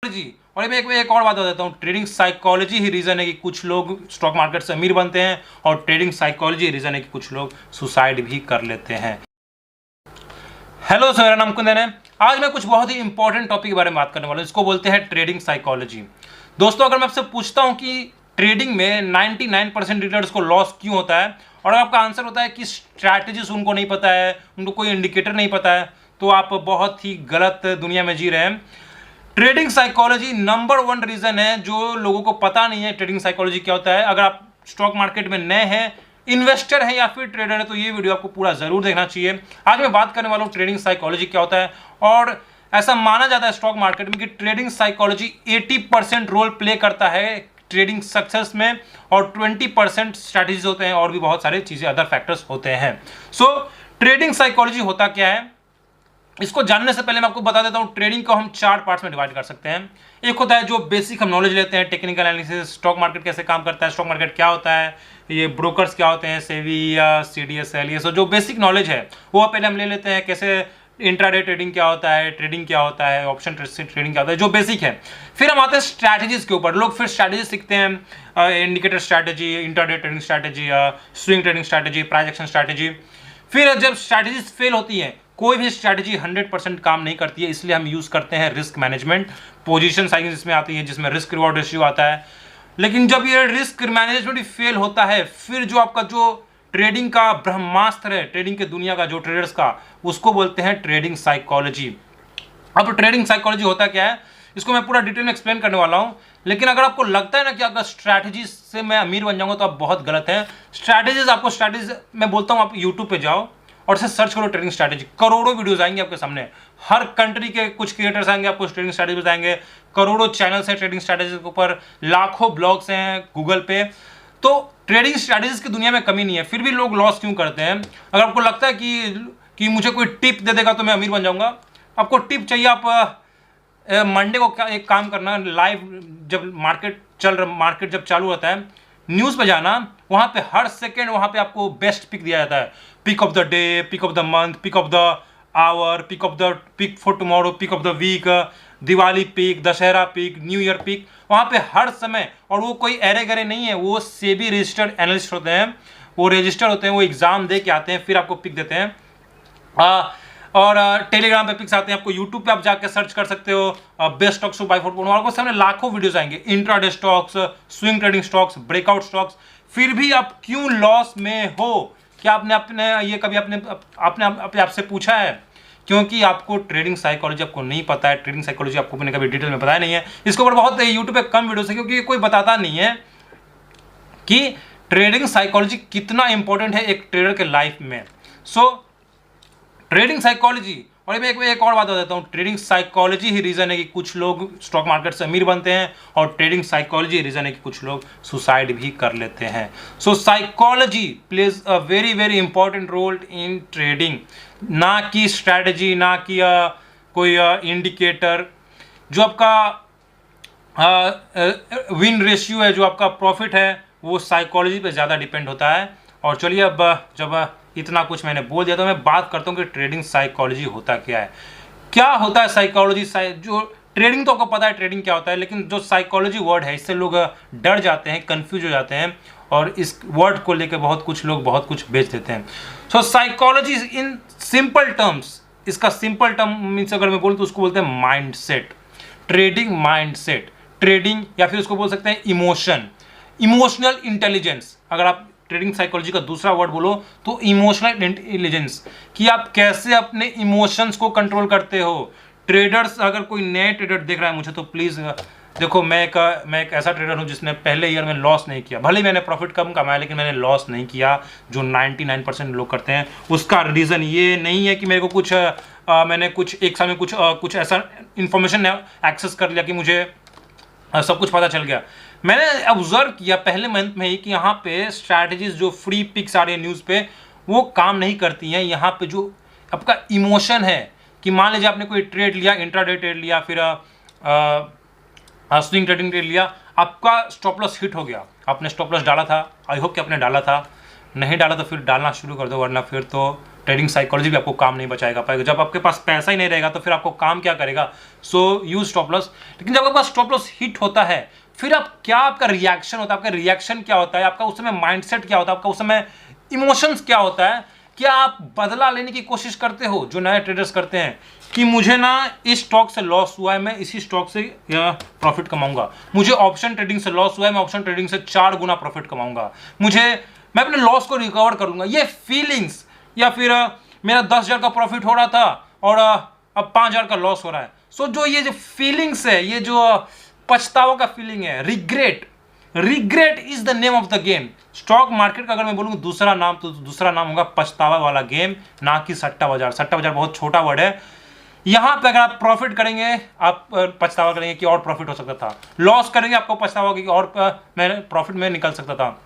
जी। और मैं एक और बात बता देता हूँ, ट्रेडिंग साइकोलॉजी ही रीज़न है कि कुछ लोग स्टॉक मार्केट से अमीर बनते हैं, और ट्रेडिंग साइकोलॉजी रीज़न है कि कुछ लोग सुसाइड भी कर लेते हैं। हेलो सर, मेरा नाम कुंदन है। आज मैं कुछ बहुत ही इंपॉर्टेंट टॉपिक के बारे में बात करने वाला हूँ। इसको बोलते हैं ट्रेडिंग साइकोलॉजी। दोस्तों, अगर मैं आपसे पूछता हूँ कि ट्रेडिंग में 99% ट्रेडर्स को लॉस क्यों होता है, और आपका आंसर होता है कि स्ट्रैटेजीज उनको नहीं पता है, उनको कोई इंडिकेटर नहीं पता है, तो आप बहुत ही गलत दुनिया में जी रहे हैं। ट्रेडिंग साइकोलॉजी नंबर 1 रीजन है जो लोगों को पता नहीं है ट्रेडिंग साइकोलॉजी क्या होता है। अगर आप स्टॉक मार्केट में नए हैं, इन्वेस्टर है या फिर ट्रेडर है, तो ये वीडियो आपको पूरा जरूर देखना चाहिए। आज मैं बात करने वाला हूँ ट्रेडिंग साइकोलॉजी क्या होता है। और ऐसा माना जाता है स्टॉक मार्केट में कि ट्रेडिंग साइकोलॉजी 80% रोल प्ले करता है ट्रेडिंग सक्सेस में, और 20% स्ट्रैटेजीज होते हैं, और भी बहुत सारे चीजें अदर फैक्टर्स होते हैं। सो ट्रेडिंग साइकोलॉजी होता क्या है, इसको जानने से पहले मैं आपको बता देता हूं। ट्रेडिंग को हम 4 पार्ट्स में डिवाइड कर सकते हैं। एक होता है जो बेसिक हम नॉलेज लेते हैं, टेक्निकल एनालिसिस, स्टॉक मार्केट कैसे काम करता है, स्टॉक मार्केट क्या होता है, ये ब्रोकर्स क्या होते हैं, सेबी या CDSL, ये सब जो बेसिक नॉलेज है वो पहले हम ले लेते हैं। कैसे इंट्राडे ट्रेडिंग क्या होता है, ट्रेडिंग क्या होता है, ऑप्शन ट्रेडिंग क्या होता है, जो बेसिक है। फिर हम आते हैं स्ट्रैटेजीज के ऊपर। लोग फिर स्ट्रैटेजी सीखते हैं, indicator strategy, intraday trading strategy, swing trading strategy, price action strategy. फिर जब स्ट्रैटेजीज फेल होती है, कोई भी स्ट्रैटेजी 100% काम नहीं करती है, इसलिए हम यूज करते हैं रिस्क मैनेजमेंट। पोजीशन साइजिंग इसमें आती है, जिसमें रिस्क रिवॉर्ड रेशियो आता है। लेकिन जब ये रिस्क मैनेजमेंट फेल होता है, फिर जो आपका जो ट्रेडिंग का ब्रह्मास्त्र है, ट्रेडिंग के दुनिया का जो ट्रेडर्स का, उसको बोलते हैं ट्रेडिंग साइकोलॉजी। अब ट्रेडिंग साइकोलॉजी होता क्या है, इसको मैं पूरा डिटेल में एक्सप्लेन करने वाला हूं। लेकिन अगर आपको लगता है ना कि अगर स्ट्रैटेजी से मैं अमीर बन जाऊंगा, तो आप बहुत गलत है। स्ट्रैटेजीज मैं बोलता हूं, आप यूट्यूब पे जाओ और इसे सर्च करो ट्रेडिंग स्ट्रैटेजी। करोड़ों वीडियोस आएंगे आपके सामने, हर कंट्री के कुछ क्रिएटर्स आएंगे, आपको ट्रेडिंग स्ट्रैटेजी बताएंगे। करोड़ों चैनल्स हैं ट्रेडिंग स्ट्रैटेजी के ऊपर, लाखों ब्लॉग्स हैं गूगल पे। तो ट्रेडिंग स्ट्रैटेजीज की दुनिया में कमी नहीं है, फिर भी लोग लॉस क्यों करते हैं। अगर आपको लगता है कि मुझे कोई टिप दे देगा तो मैं अमीर बन जाऊंगा, आपको टिप चाहिए, आप मंडे को एक काम करना, लाइव जब मार्केट जब चालू होता है, न्यूज़ पे जाना, वहाँ पे हर सेकेंड वहाँ पे आपको बेस्ट पिक दिया जाता है। Pick of the day, pick of the month, pick of the hour, pick for tomorrow, pick of the week, Diwali pick, Dussehra pick, new year pick, वहाँ पे हर समय। और वो कोई एरे गरे नहीं है, वो सेबी रजिस्टर्ड एनालिस्ट होते हैं, वो रजिस्टर होते हैं, वो एग्जाम दे के आते हैं, फिर आपको पिक देते हैं। और टेलीग्राम पे पिक्स आते हैं, आपको यूट्यूब पे आप जाकर सर्च कर सकते हो, best stocks to buy for, आपको सामने लाखों वीडियोस आएंगे, intraday stocks, swing trading stocks, breakout stocks. फिर भी आप क्यों लॉस में हो? क्या आपने अपने आप से पूछा है? क्योंकि आपको ट्रेडिंग साइकोलॉजी आपको नहीं पता है। ट्रेडिंग साइकोलॉजी आपको मैंने कभी डिटेल में बताया नहीं है। इसके ऊपर बहुत यूट्यूब पे कम वीडियोस है, क्योंकि कोई बताता नहीं है कि ट्रेडिंग साइकोलॉजी कितना इंपॉर्टेंट है एक ट्रेडर के लाइफ में। सो ट्रेडिंग साइकोलॉजी, और मैं एक और बात बता देता हूँ, ट्रेडिंग साइकोलॉजी ही रीज़न है कि कुछ लोग स्टॉक मार्केट से अमीर बनते हैं, और ट्रेडिंग साइकोलॉजी रीज़न है कि कुछ लोग सुसाइड भी कर लेते हैं। So psychology plays a very very important role in trading, ना कि स्ट्रैटेजी, ना कि कोई इंडिकेटर। जो आपका विन रेशियो है, जो आपका प्रॉफिट है, वो साइकोलॉजी पे ज़्यादा डिपेंड होता है। और चलिए, अब जब इतना कुछ मैंने बोल दिया, तो मैं बात करता हूँ कि ट्रेडिंग साइकोलॉजी होता क्या है। क्या होता है साइकोलॉजी? जो ट्रेडिंग तो आपको पता है ट्रेडिंग क्या होता है, लेकिन जो साइकोलॉजी वर्ड है, इससे लोग डर जाते हैं, कंफ्यूज हो जाते हैं, और इस वर्ड को लेकर कुछ लोग बहुत कुछ बेच देते हैं। So psychology in simple terms, इसका सिंपल टर्म मीन्स अगर मैं बोलूँ तो उसको बोलते हैं mind set. Trading mind set, trading, या फिर उसको बोल सकते हैं इमोशन, इमोशनल इंटेलिजेंस। अगर आप ट्रेडिंग साइकोलॉजी का दूसरा वर्ड बोलो तो इमोशनल इंटेलिजेंस, कि आप कैसे अपने इमोशंस को कंट्रोल करते हो। ट्रेडर्स, अगर कोई नए ट्रेडर देख रहा है मुझे, तो प्लीज़ देखो, मैं एक ऐसा ट्रेडर हूं जिसने पहले ईयर में लॉस नहीं किया। भले ही मैंने प्रॉफिट कम कमाया, लेकिन मैंने लॉस नहीं किया, जो 99% लोग करते हैं। उसका रीज़न ये नहीं है कि मेरे को मैंने कुछ एक साल में कुछ ऐसा इंफॉर्मेशन एक्सेस कर लिया कि मुझे सब कुछ पता चल गया। मैंने ऑब्जर्व किया पहले मंथ में ही कि यहाँ पे स्ट्रैटेजीज, जो फ्री पिक्स आ रही है न्यूज़ पे, वो काम नहीं करती हैं। यहाँ पे जो आपका इमोशन है, कि मान लीजिए आपने कोई ट्रेड लिया, इंट्राडे ट्रेड लिया, फिर स्विंग ट्रेडिंग ट्रेड लिया, आपका स्टॉप लॉस हिट हो गया, आपने स्टॉप लॉस डाला था, आई होप कि आपने डाला था, नहीं डाला तो फिर डालना शुरू कर दो, वरना फिर तो ट्रेडिंग साइकोलॉजी भी आपको काम नहीं बचाएगा पाएगा। जब आपके पास पैसा ही नहीं रहेगा तो फिर आपको काम क्या करेगा। सो यूज स्टॉप लॉस। लेकिन जब आपके पास स्टॉप लॉस हिट होता है फिर आपका रिएक्शन होता है, आपका रिएक्शन क्या होता है, आपका उस समय माइंडसेट क्या होता है, आपका उस समय इमोशंस क्या होता है। क्या आप बदला लेने की कोशिश करते हो, जो नए ट्रेडर्स करते हैं, कि मुझे ना इस स्टॉक से लॉस हुआ है, मैं इसी स्टॉक से प्रॉफिट कमाऊंगा, मुझे ऑप्शन ट्रेडिंग से लॉस हुआ है, मैं ऑप्शन ट्रेडिंग से 4 गुना प्रॉफिट कमाऊंगा, मैं अपने लॉस को रिकवर कर लूंगा, ये फीलिंग्स। या फिर मेरा 10,000 का प्रॉफिट हो रहा था और अब 5,000 का लॉस हो रहा है। सो जो ये जो फीलिंग्स है, ये जो पछतावा का फीलिंग है, regret is the name of the game. Stock market का अगर मैं बोलूँ दूसरा नाम, तो दूसरा नाम होगा पछतावा वाला गेम, ना कि सट्टा बाजार। सट्टा बाजार बहुत छोटा वर्ड है। यहां पे अगर आप प्रॉफिट करेंगे आप पछतावा करेंगे कि और प्रॉफिट हो सकता था, लॉस करेंगे आपको पछतावा होगा कि और मैं प्रॉफिट में निकल सकता था,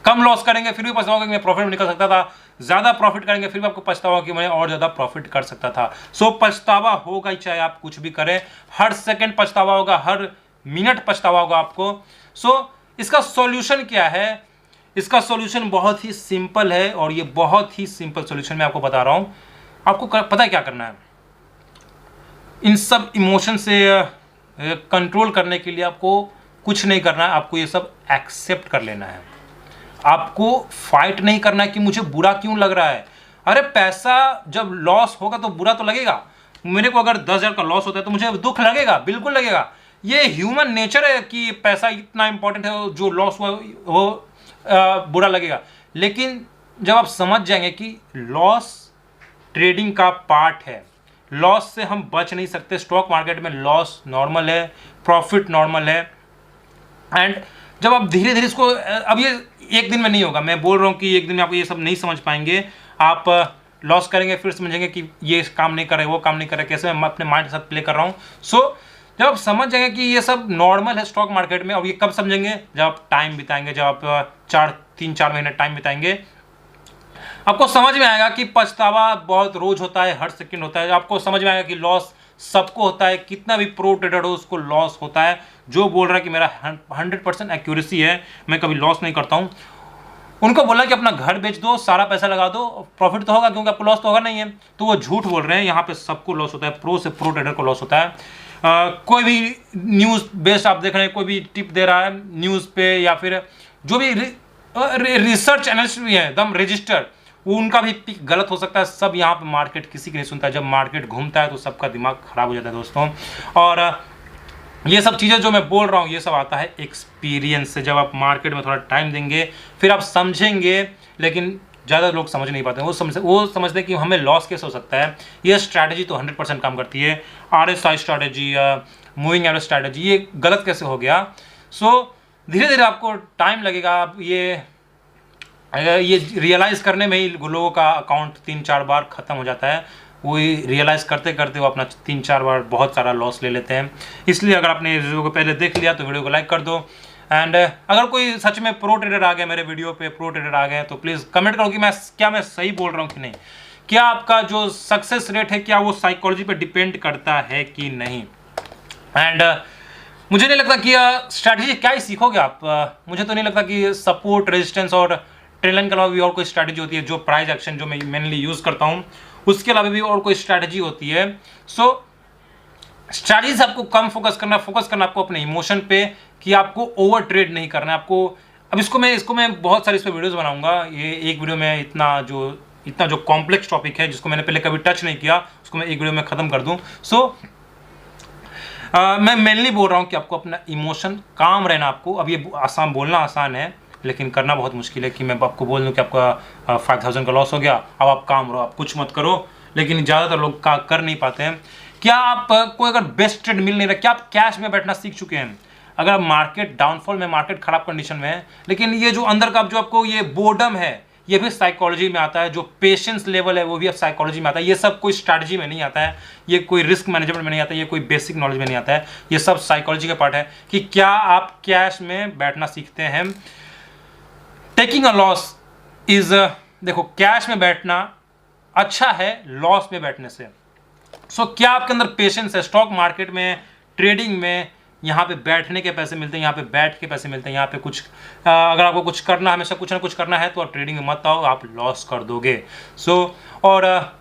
कम लॉस करेंगे फिर भी पछतावा होगा कि मैं प्रॉफिट में निकल सकता था, ज्यादा प्रॉफिट करेंगे फिर भी आपको पछतावा कि मैं और ज्यादा प्रॉफिट कर सकता था। सो पछतावा होगा ही, चाहे आप कुछ भी करें, हर सेकंड पछतावा होगा, हर मिनट पछतावा होगा आपको। सो इसका सॉल्यूशन क्या है? इसका सॉल्यूशन बहुत ही सिंपल है, और ये बहुत ही सिंपल सॉल्यूशन मैं आपको बता रहा हूं। आपको पता है क्या करना है? इन सब इमोशन से कंट्रोल करने के लिए आपको कुछ नहीं करना है, आपको ये सब एक्सेप्ट कर लेना है। आपको फाइट नहीं करना है कि मुझे बुरा क्यों लग रहा है। अरे पैसा जब लॉस होगा तो बुरा तो लगेगा। मेरे को अगर 10,000 का लॉस होता है तो मुझे दुख लगेगा, बिल्कुल लगेगा। ये ह्यूमन नेचर है कि पैसा इतना इंपॉर्टेंट है, जो लॉस हुआ वो बुरा लगेगा। लेकिन जब आप समझ जाएंगे कि लॉस ट्रेडिंग का पार्ट है, लॉस से हम बच नहीं सकते। स्टॉक मार्केट में लॉस नॉर्मल है, प्रॉफिट नॉर्मल है। एंड जब आप धीरे धीरे इसको, अब ये एक दिन में नहीं होगा, मैं बोल रहा हूँ कि एक दिन में आप ये सब नहीं समझ पाएंगे। आप लॉस करेंगे फिर समझेंगे कि ये काम नहीं कर रहे, वो काम नहीं कर रहे, कैसे मैं अपने माइंड के साथ प्ले कर रहा हूँ। सो जब आप समझ जाएंगे कि ये सब नॉर्मल है स्टॉक मार्केट में, अब ये कब समझेंगे? जब आप टाइम बिताएंगे, जब आप 3-4 महीने टाइम बिताएंगे, आपको समझ में आएगा कि पछतावा बहुत रोज होता है, हर सेकंड होता है। आपको समझ में आएगा कि लॉस सबको होता है, कितना भी प्रो ट्रेडर हो उसको लॉस होता है। जो बोल रहा है कि मेरा 100% एक्यूरेसी है, मैं कभी लॉस नहीं करता हूं, उनको बोला कि अपना घर बेच दो, सारा पैसा लगा दो, प्रॉफिट तो होगा क्योंकि आपको लॉस तो होगा नहीं है। तो वो झूठ बोल रहे हैं। यहाँ पे सबको लॉस होता है, प्रो से प्रो ट्रेडर को लॉस होता है। कोई भी न्यूज़ बेस्ड आप देख रहे हैं, कोई भी टिप दे रहा है न्यूज़ पे, या फिर जो भी रिसर्च एनालिस्ट भी है एकदम रजिस्टर, वो उनका भी पिक गलत हो सकता है। सब यहाँ पे मार्केट किसी की नहीं सुनता है। जब मार्केट घूमता है तो सबका दिमाग खराब हो जाता है दोस्तों। और ये सब चीज़ें जो मैं बोल रहा हूँ ये सब आता है एक्सपीरियंस से। जब आप मार्केट में थोड़ा टाइम देंगे फिर आप समझेंगे। लेकिन ज़्यादा लोग समझ नहीं पाते, वो समझते हैं कि हमें लॉस कैसे हो सकता है। ये स्ट्रैटेजी तो 100% काम करती है, RSI स्ट्रैटेजी या मूविंग एवरेज स्ट्रैटेजी, ये गलत कैसे हो गया। सो धीरे धीरे आपको टाइम लगेगा। आप ये रियलाइज़ करने में ही लोगों का अकाउंट 3-4 बार ख़त्म हो जाता है। वो रियलाइज़ करते करते वो अपना 3-4 बार बहुत सारा लॉस ले लेते हैं। इसलिए अगर आपने वीडियो को पहले देख लिया तो वीडियो को लाइक कर दो। एंड अगर कोई सच में प्रो ट्रेडर आ गया, मेरे वीडियो पे प्रो ट्रेडर आ गए, तो प्लीज़ कमेंट करो कि मैं सही बोल रहा हूँ कि नहीं। क्या आपका जो सक्सेस रेट है क्या वो साइकोलॉजी पे डिपेंड करता है कि नहीं। एंड मुझे नहीं लगता कि स्ट्रैटेजी क्या ही सीखोगे आप। मुझे तो नहीं लगता कि सपोर्ट, रेजिस्टेंस और ट्रेंड लाइन के अलावा भी और कोई स्ट्रैटेजी होती है। जो प्राइस एक्शन जो मैं मेनली यूज़ करता हूँ उसके अलावा भी और कोई स्ट्रैटेजी होती है। सो स्ट्रैटेजी से आपको कम फोकस करना आपको अपने इमोशन पे, कि आपको ओवर ट्रेड नहीं करना है आपको। अब इसको मैं बहुत सारी इस पर वीडियोज़ बनाऊंगा। ये एक वीडियो में इतना जो कॉम्प्लेक्स टॉपिक है जिसको मैंने पहले कभी टच नहीं किया उसको मैं एक वीडियो में ख़त्म कर दूँ। सो मैं मेनली बोल रहा हूँ कि आपको अपना इमोशन काम रहना। आपको अब ये बोलना आसान है लेकिन करना बहुत मुश्किल है। कि मैं आपको बोल दूँ कि आपका 5,000 का लॉस हो गया, अब आप काम रहो, आप कुछ मत करो। लेकिन ज़्यादातर लोग कर नहीं पाते हैं। क्या आप कोई अगर बेस्ट ट्रेड मिल नहीं रहा, क्या आप कैश में बैठना सीख चुके हैं? अगर मार्केट डाउनफॉल में, मार्केट खराब कंडीशन में है, लेकिन ये जो अंदर का जो आपको ये बोर्डम है ये भी साइकोलॉजी में आता है। जो पेशेंस लेवल है वो भी अब साइकोलॉजी में आता है। ये सब कोई स्ट्रैटेजी में नहीं आता है, ये कोई रिस्क मैनेजमेंट में नहीं आता है, ये कोई बेसिक नॉलेज में नहीं आता है। ये सब साइकोलॉजी का पार्ट है कि क्या आप कैश में बैठना सीखते हैं। टेकिंग अ लॉस इज, देखो कैश में बैठना अच्छा है लॉस में बैठने से। सो क्या आपके अंदर पेशेंस है? स्टॉक मार्केट में, ट्रेडिंग में यहाँ पे बैठने के पैसे मिलते हैं, यहाँ पे बैठ के पैसे मिलते हैं, यहाँ पे कुछ अगर आपको कुछ करना, हमेशा कुछ ना कुछ करना है तो आप ट्रेडिंग में मत आओ, आप लॉस कर दोगे। और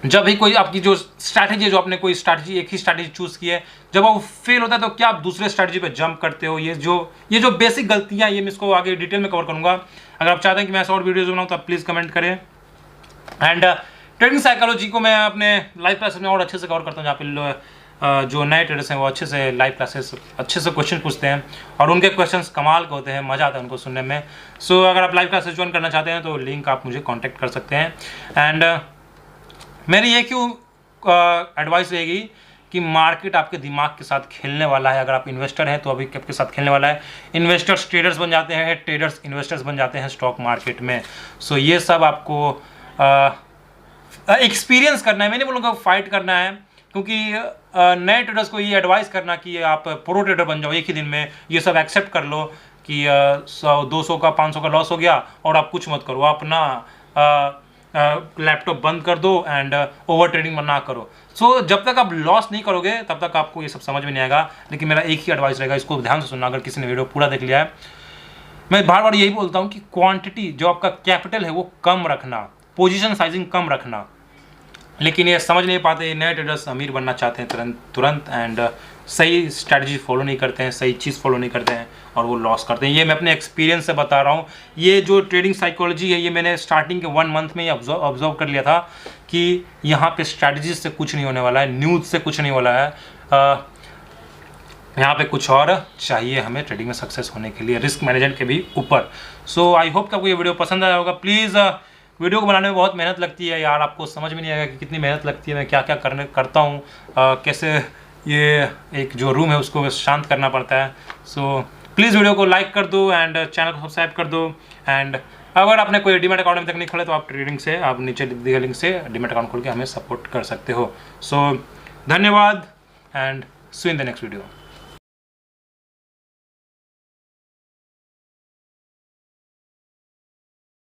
जब भी कोई आपकी जो स्ट्रैटेजी है, जो आपने कोई स्ट्रैटेजी, एक ही स्ट्रैटेजी चूज़ की है, जब वो फेल होता है तो क्या आप दूसरे स्ट्रैटेजी पे जंप करते हो? ये जो बेसिक गलतियाँ, ये मैं इसको आगे डिटेल में कवर करूँगा। अगर आप चाहते हैं कि मैं ऐसा और वीडियोज़ बनाऊँ तो आप प्लीज़ कमेंट करें। एंड ट्रेडिंग साइकोलॉजी को मैं अपने लाइव क्लासेस में और अच्छे से कवर करता हूँ, जहाँ पे जो नए ट्रेडर्स हैं वो अच्छे से लाइव क्लासेस अच्छे से क्वेश्चन पूछते हैं और उनके क्वेश्चंस कमाल के होते हैं, मज़ा आता है उनको सुनने में। अगर आप लाइव क्लासेस ज्वाइन करना चाहते हैं तो लिंक आप मुझे कॉन्टैक्ट कर सकते हैं। एंड मेरी ये क्यों एडवाइस रहेगी कि मार्केट आपके दिमाग के साथ खेलने वाला है। अगर आप इन्वेस्टर हैं तो अभी आपके साथ खेलने वाला है। इन्वेस्टर्स ट्रेडर्स बन जाते हैं, ट्रेडर्स इन्वेस्टर्स बन जाते हैं स्टॉक मार्केट में। ये सब आपको एक्सपीरियंस करना है, मैं नहीं बोलूँगा फाइट करना है, क्योंकि नए ट्रेडर्स को ये एडवाइस करना कि आप प्रो ट्रेडर बन जाओ एक ही दिन में, ये सब एक्सेप्ट कर लो कि 100-200 का 500 का लॉस हो गया और आप कुछ मत करो, अपना लैपटॉप बंद कर दो एंड ओवर ट्रेडिंग ना करो। जब तक आप लॉस नहीं करोगे तब तक आपको ये सब समझ में नहीं आएगा। लेकिन मेरा एक ही एडवाइस रहेगा, इसको ध्यान से सुनना। अगर किसी ने वीडियो पूरा देख लिया है, मैं बार बार यही बोलता हूँ कि क्वांटिटी, जो आपका कैपिटल है वो कम रखना, पोजीशन साइजिंग कम रखना। लेकिन ये समझ नहीं पाते, नए ट्रेडर्स अमीर बनना चाहते हैं तुरंत एंड सही स्ट्रैटेजी फॉलो नहीं करते हैं, सही चीज़ फॉलो नहीं करते हैं और वो लॉस करते हैं। ये मैं अपने एक्सपीरियंस से बता रहा हूँ। ये जो ट्रेडिंग साइकोलॉजी है, ये मैंने स्टार्टिंग के 1 मंथ में ही ऑब्जर्व कर लिया था कि यहाँ पे स्ट्रैटेजी से कुछ नहीं होने वाला है, न्यूज़ से कुछ नहीं वाला है, यहाँ पे कुछ और चाहिए हमें ट्रेडिंग में सक्सेस होने के लिए, रिस्क मैनेजमेंट के भी ऊपर। आई होप कि आपको ये वीडियो पसंद आया होगा। प्लीज़, वीडियो को बनाने में बहुत मेहनत लगती है यार, आपको समझ में नहीं आएगा कि कितनी मेहनत लगती है, मैं क्या क्या करता हूँ, कैसे ये एक जो रूम है उसको शांत करना पड़ता है। प्लीज़ वीडियो को लाइक कर दो एंड चैनल को सब्सक्राइब कर दो। एंड अगर आपने कोई डीमैट अकाउंट अभी तक नहीं खोला तो आप ट्रेडिंग से, आप नीचे दिए गए लिंक से डीमैट अकाउंट खोल के हमें सपोर्ट कर सकते हो। धन्यवाद and see you in the next video.